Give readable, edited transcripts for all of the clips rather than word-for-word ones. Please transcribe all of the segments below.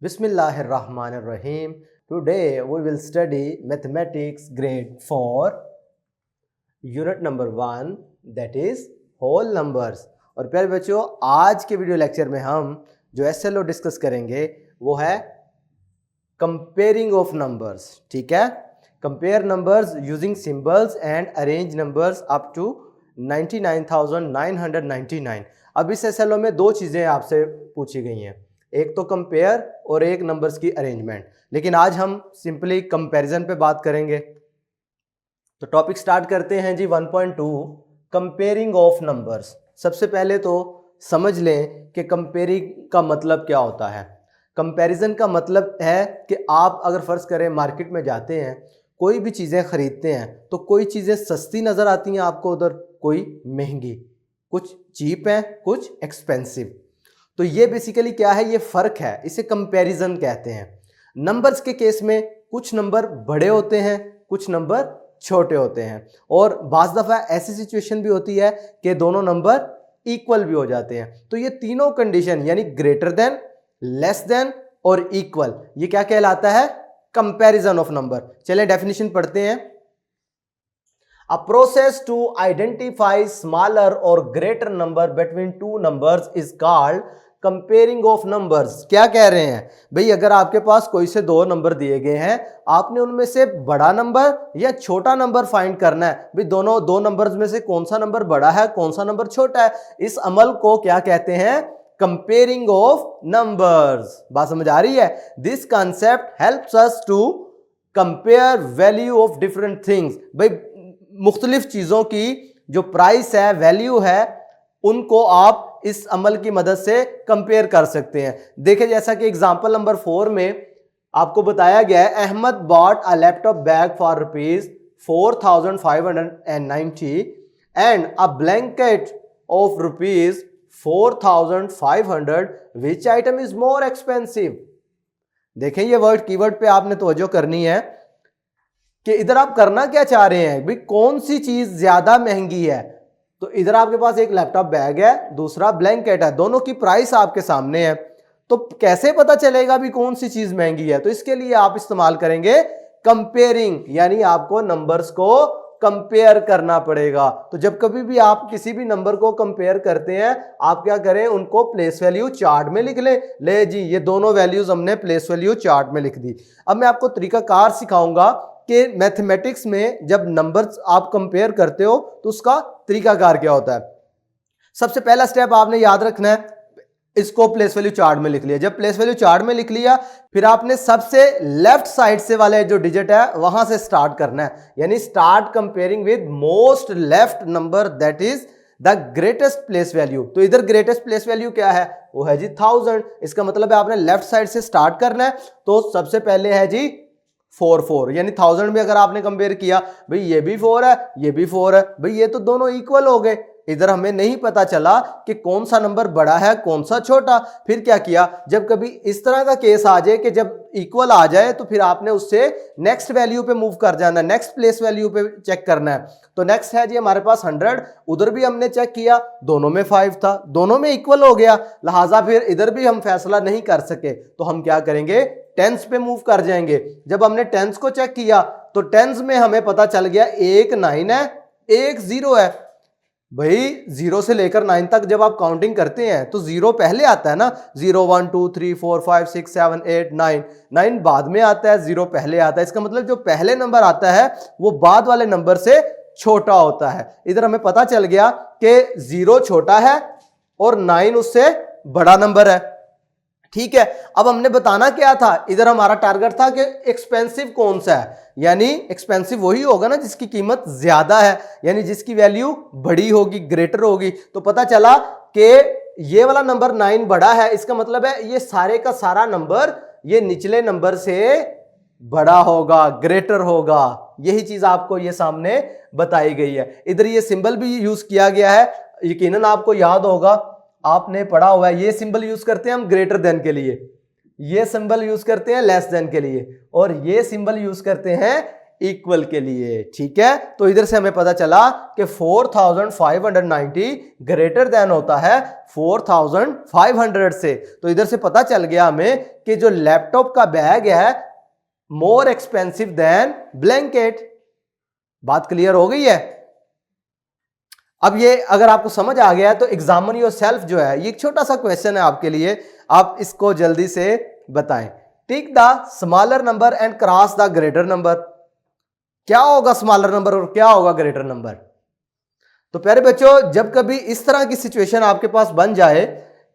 Bismillahirrahmanirrahim. Today we will study mathematics grade 4 unit number 1 that is whole numbers. और प्यारे बच्चों, आज के वीडियो लेक्चर में हम जो SLO डिस्कस करेंगे वो है कंपेयरिंग ऑफ नंबर्स. ठीक है, compare numbers using symbols and arrange numbers up to 99,999. अब इस SLO में दो चीज़ें आपसे पूछी गई हैं, एक तो कंपेयर और एक नंबर्स की अरेंजमेंट. लेकिन आज हम सिंपली कंपैरिजन पे बात करेंगे. तो टॉपिक स्टार्ट करते हैं जी. 1.2 कंपेयरिंग ऑफ नंबर्स. सबसे पहले तो समझ लें कि कंपेयरिंग का मतलब क्या होता है. कंपैरिजन का मतलब है कि आप अगर फ़र्ज़ करें मार्केट में जाते हैं, कोई भी चीज़ें ख़रीदते हैं तो कोई चीज़ें सस्ती नज़र आती हैं आपको उधर, कोई महंगी, कुछ चीप हैं कुछ एक्सपेंसिव. तो ये बेसिकली क्या है, ये फ़र्क है, इसे कंपैरिजन कहते हैं. नंबर्स के केस में कुछ नंबर बड़े होते हैं कुछ नंबर छोटे होते हैं, और बाज़ दफ़ा ऐसी सिचुएशन भी होती है कि दोनों नंबर इक्वल भी हो जाते हैं. तो ये तीनों कंडीशन यानी ग्रेटर देन, लेस देन और इक्वल, ये क्या कहलाता है, कंपैरिजन ऑफ नंबर. चलिए डेफिनेशन पढ़ते हैं. A process to identify smaller or greater number between two numbers is called comparing of numbers. क्या कह रहे हैं भाई, अगर आपके पास कोई से दो नंबर दिए गए हैं, आपने उनमें से बड़ा नंबर या छोटा नंबर फाइंड करना है. भाई दोनों दो नंबर्स में से कौन सा नंबर बड़ा है कौन सा नंबर छोटा है. इस अमल को क्या कहते हैं, कंपेयरिंग ऑफ नंबर्स. बात समझ आ रही है. This concept helps us to compare value of different things. भाई मुख्तलिफ चीज़ों की जो प्राइस है, वैल्यू है, उनको आप इस अमल की मदद से कंपेयर कर सकते हैं. देखिए जैसा कि एग्जांपल नंबर 4 में आपको बताया गया है, Ahmad bought a laptop bag for ₹4,590 and a blanket of ₹4,500. Which item is more expensive. देखें ये वर्ड कीवर्ड पे आपने तवज्जो करनी है कि इधर आप करना क्या चाह रहे हैं, भाई कौन सी चीज ज्यादा महंगी है. तो इधर आपके पास एक लैपटॉप बैग है, दूसरा ब्लैंकेट है, दोनों की प्राइस आपके सामने है. तो कैसे पता चलेगा भी कौन सी चीज महंगी है. तो इसके लिए आप इस्तेमाल करेंगे कंपेयरिंग, यानी आपको नंबर्स को कंपेयर करना पड़ेगा. तो जब कभी भी आप किसी भी नंबर को कंपेयर करते हैं, आप क्या करें, उनको प्लेस वैल्यू चार्ट में लिख लें. ले जी, ये दोनों वैल्यूज हमने प्लेस वैल्यू चार्ट में लिख दी. अब मैं आपको तरीकाकार सिखाऊंगा कि मैथमेटिक्स में जब नंबर्स आप कंपेयर करते हो तो उसका तरीकाकार क्या होता है. सबसे पहला स्टेप आपने याद रखना है, इसको प्लेस वैल्यू चार्ट में लिख लिया. जब प्लेस वैल्यू चार्ट में लिख लिया, फिर आपने सबसे लेफ्ट साइड से वाले जो डिजिट है वहां से स्टार्ट करना है, यानी start comparing with most left number that is the greatest place value. तो इधर ग्रेटेस्ट प्लेस वैल्यू क्या है, वो है जी 1000. इसका मतलब है आपने लेफ्ट साइड से स्टार्ट करना है. तो सबसे पहले है जी 4 यानी 1000 में अगर आपने कंपेयर किया, भाई ये भी 4 है ये भी 4 है, भाई ये तो दोनों इक्वल हो गए. इधर हमें नहीं पता चला कि कौन सा नंबर बड़ा है कौन सा छोटा. फिर क्या किया, जब कभी इस तरह का केस आ जाए कि जब इक्वल आ जाए, तो फिर आपने उससे नेक्स्ट वैल्यू पे मूव कर जाना है, नेक्स्ट प्लेस वैल्यू पे चेक करना है. तो नेक्स्ट है जी हमारे पास 100. उधर भी हमने चेक किया, दोनों में 5 था, दोनों में इक्वल हो गया, लिहाजा फिर इधर भी हम फैसला नहीं कर सके. तो हम क्या करेंगे, टेंस पे मूव कर जाएंगे. जब हमने टेंस को चेक किया तो टेंस में हमें पता चल गया, एक 9 है एक 0 है. भाई 0 से लेकर 9 तक जब आप काउंटिंग करते हैं तो 0 पहले आता है ना. 0 1 2 3 4 5 6 7 8 9. 9 बाद में आता है, 0 पहले आता है. इसका मतलब जो पहले नंबर आता है वो बाद वाले नंबर से छोटा होता है. इधर हमें पता चल गया कि 0 छोटा है और 9 उससे बड़ा नंबर है. ठीक है, अब हमने बताना क्या था, इधर हमारा टारगेट था कि एक्सपेंसिव कौन सा है, यानी एक्सपेंसिव वही होगा ना जिसकी कीमत ज्यादा है, यानी जिसकी वैल्यू बड़ी होगी, ग्रेटर होगी. तो पता चला कि ये वाला नंबर 9 बड़ा है. इसका मतलब है ये सारे का सारा नंबर ये निचले नंबर से बड़ा होगा, ग्रेटर होगा. यही चीज आपको ये सामने बताई गई है. इधर ये सिंबल भी यूज किया गया है, यकीनन आपको याद होगा, आपने पढ़ा हुआ है. ये सिंबल यूज करते हैं हम ग्रेटर देन के लिए, ये सिंबल यूज करते हैं लेस देन के लिए, और ये सिंबल यूज करते हैं इक्वल के लिए। ठीक है, तो इधर से हमें पता चला कि 4590 ग्रेटर देन होता है 4500 से। तो इधर से पता चल गया हमें कि जो लैपटॉप का बैग है मोर एक्सपेंसिव देन ब्लैंकेट। बात क्लियर हो गई है। अब ये अगर आपको समझ आ गया है तो एग्जामिन योरसेल्फ जो है, ये एक छोटा सा क्वेश्चन है आपके लिए, आप इसको जल्दी से बताएं। Tick the smaller number and cross the greater number. क्या होगा स्मॉलर नंबर और क्या होगा ग्रेटर नंबर? तो प्यारे बच्चों, जब कभी इस तरह की सिचुएशन आपके पास बन जाए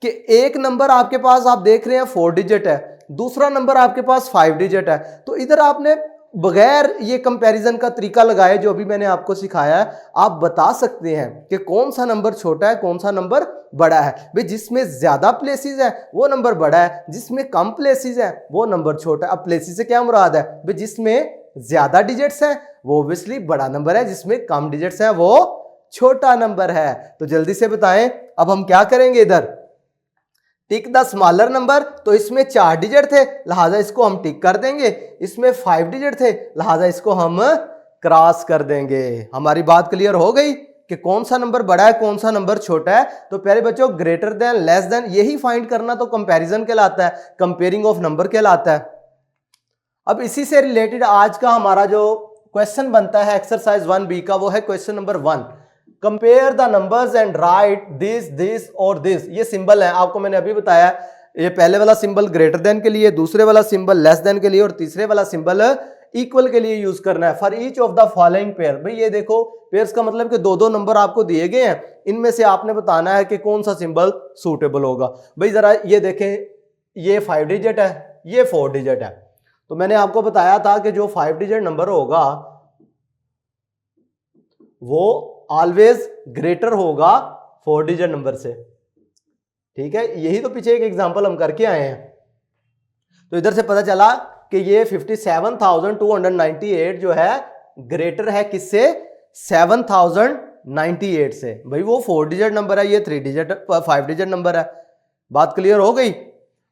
कि एक नंबर आपके पास आप देख रहे हैं 4 डिजिट है, दूसरा नंबर आपके पास 5 डिजिट है, तो इधर आपने बगैर ये कंपैरिजन का तरीका लगाए जो अभी मैंने आपको सिखाया है, आप बता सकते हैं कि कौन सा नंबर छोटा है कौन सा नंबर बड़ा है। भाई जिसमें ज्यादा प्लेसेस है वो नंबर बड़ा है, जिसमें कम प्लेसेस है वो नंबर छोटा है। अब प्लेसेस से क्या मुराद है? भाई जिसमें ज्यादा डिजिट्स है वो ऑब्वियसली बड़ा नंबर है, जिसमें कम डिजिट्स है वो छोटा नंबर है। तो जल्दी से बताएं अब हम क्या करेंगे। इधर टिक द स्मॉलर नंबर, तो इसमें 4 डिजिट थे लिहाजा इसको हम टिक कर देंगे, इसमें 5 डिजिट थे लिहाजा इसको हम क्रॉस कर देंगे। हमारी बात क्लियर हो गई कि कौन सा नंबर बड़ा है कौन सा नंबर छोटा है। तो प्यारे बच्चों, ग्रेटर देन लेस देन यही फाइंड करना तो कंपैरिजन कहलाता है, कंपेयरिंग ऑफ नंबर कहलाता है। अब इसी से रिलेटेड आज का हमारा जो क्वेश्चन बनता है एक्सरसाइज 1B का, वो है question number 1। Compare the numbers and right this और दिस। ये सिंबल है, आपको मैंने अभी बताया, ये पहले वाला सिंबल ग्रेटर देन के लिए, दूसरे वाला सिंबल लेस देन के लिए और तीसरे वाला सिंबल इक्वल के लिए यूज करना है। For each of the following pair, भाई ये देखो पेयर्स का मतलब कि दो दो नंबर आपको दिए गए हैं, इनमें से आपने बताना है कि कौन सा सिंबल सूटेबल होगा। भाई जरा ये देखें, ये 5 डिजिट है, ये 4 डिजिट है, तो मैंने आपको बताया था कि जो 5 डिजिट नंबर होगा वो ऑलवेज ग्रेटर होगा 4 डिजिट नंबर से। ठीक है, यही तो पीछे एक एग्जांपल हम करके आए हैं। तो इधर से पता चला कि ये 57,298 जो है ग्रेटर है किससे? 7,098 से। भाई वो 4 डिजिट नंबर है, ये 5 डिजिट नंबर है। बात क्लियर हो गई।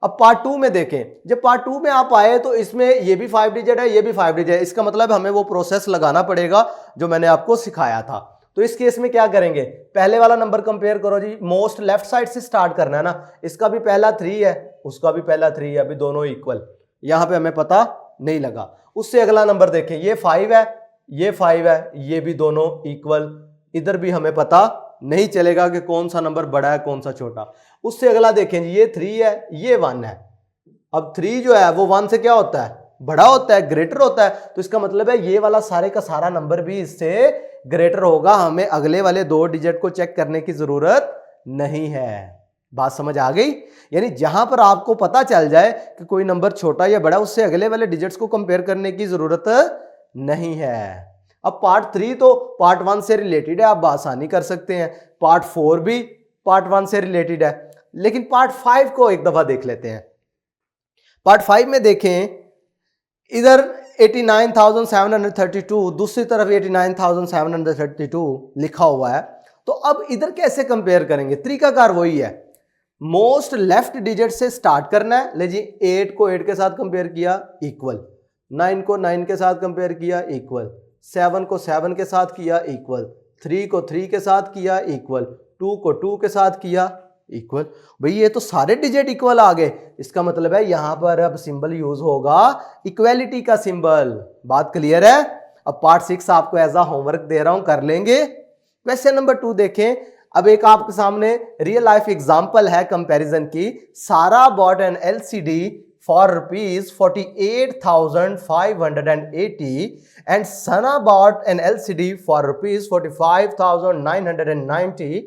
अब पार्ट 2 में देखें, जब पार्ट 2 में आप आए तो इसमें ये भी 5 डिजिट है, ये भी 5 डिजिट है, इसका मतलब हमें वो प्रोसेस लगाना पड़ेगा जो मैंने आपको सिखाया था। तो इस केस में क्या करेंगे, पहले वाला नंबर कंपेयर करो जी, मोस्ट लेफ्ट साइड से स्टार्ट करना है ना। इसका भी पहला 3 है, उसका भी पहला 3 है, अभी दोनों इक्वल, यहां पे हमें पता नहीं लगा। उससे अगला नंबर देखें, ये 5 है, ये 5 है, ये भी दोनों इक्वल, इधर भी हमें पता नहीं चलेगा कि कौन सा नंबर बड़ा है कौन सा छोटा। उससे अगला देखें, ये 3 है, ये 1 है। अब 3 जो है वो 1 से क्या होता है? बड़ा होता है, ग्रेटर होता है। तो इसका मतलब है ये वाला सारे का सारा नंबर भी इससे ग्रेटर होगा, हमें अगले वाले 2 डिजिट को चेक करने की जरूरत नहीं है। बात समझ आ गई? यानी जहां पर आपको पता चल जाए कि कोई नंबर छोटा या बड़ा, उससे अगले वाले डिजिट्स को कंपेयर करने की जरूरत नहीं है। अब पार्ट 3 तो पार्ट 1 से रिलेटेड है, आप आसानी कर सकते हैं। पार्ट 4 भी पार्ट 1 से रिलेटेड है, लेकिन पार्ट 5 को एक दफा देख लेते हैं। पार्ट 5 में देखें, इधर 89,732, दूसरी तरफ 89,732 लिखा हुआ है। तो अब इधर कैसे कंपेयर करेंगे? तरीकाकार वही है, मोस्ट लेफ्ट डिजिट से स्टार्ट करना है। ले जी, 8 को 8 के साथ कंपेयर किया, इक्वल। 9 को 9 के साथ कंपेयर किया, इक्वल। 7 को 7 के साथ किया, इक्वल। 3 को 3 के साथ किया, इक्वल। 2 को 2 के साथ किया, इक्वल। भाई ये तो सारे डिजिट इक्वल आ गए, इसका मतलब है यहां पर अब सिंबल यूज होगा इक्वालिटी का सिंबल। बात क्लियर है? अब पार्ट 6 आपको एज अ होमवर्क दे रहा हूं, कर लेंगे। क्वेश्चन नंबर 2 देखें। अब एक आपके सामने रियल लाइफ एग्जांपल है कंपैरिजन की। सारा bot N LCD for ₹48,580 and Sana bot N LCD for ₹45,990।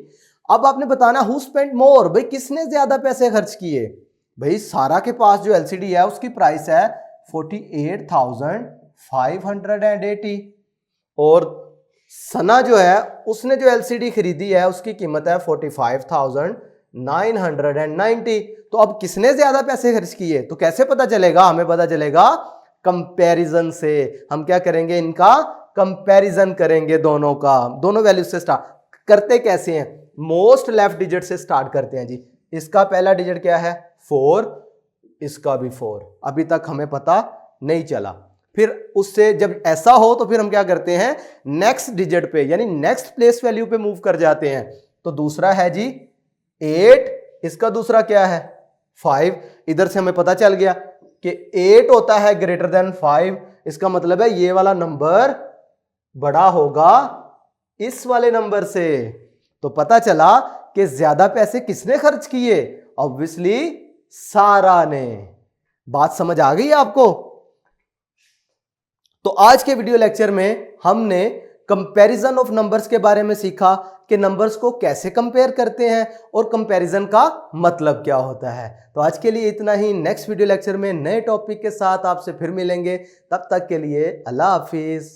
अब आपने बताना हु स्पेंट मोर, भाई किसने ज्यादा पैसे खर्च किए। भाई सारा के पास जो LCD है उसकी प्राइस है 48,580 और सना जो है उसने जो LCD खरीदी है उसकी कीमत है 45,990। तो अब किसने ज्यादा पैसे खर्च किए? तो कैसे पता चलेगा? हमें पता चलेगा कंपैरिजन से। हम क्या करेंगे? इनका कंपैरिजन करेंगे, दोनों का, दोनों वैल्यू से स्टार्ट करते। कैसे हैं? मोस्ट लेफ्ट डिजिट से स्टार्ट करते हैं जी। इसका पहला डिजिट क्या है? 4, इसका भी 4। अभी तक हमें पता नहीं चला। फिर उससे जब ऐसा हो तो फिर हम क्या करते हैं, नेक्स्ट डिजिट पे यानी नेक्स्ट प्लेस वैल्यू पे मूव कर जाते हैं। तो दूसरा है जी 8, इसका दूसरा क्या है 5। इधर से हमें पता चल गया कि 8 होता है ग्रेटर देन 5, इसका मतलब है ये वाला नंबर बड़ा होगा इस वाले नंबर से। तो पता चला कि ज्यादा पैसे किसने खर्च किए, ऑब्वियसली सारा ने। बात समझ आ गई आपको? तो आज के वीडियो लेक्चर में हमने कंपैरिजन ऑफ नंबर्स के बारे में सीखा कि नंबर्स को कैसे कंपेयर करते हैं और कंपैरिजन का मतलब क्या होता है। तो आज के लिए इतना ही। नेक्स्ट वीडियो लेक्चर में नए टॉपिक के साथ आपसे फिर मिलेंगे। तब तक के लिए अल्लाह हाफिज।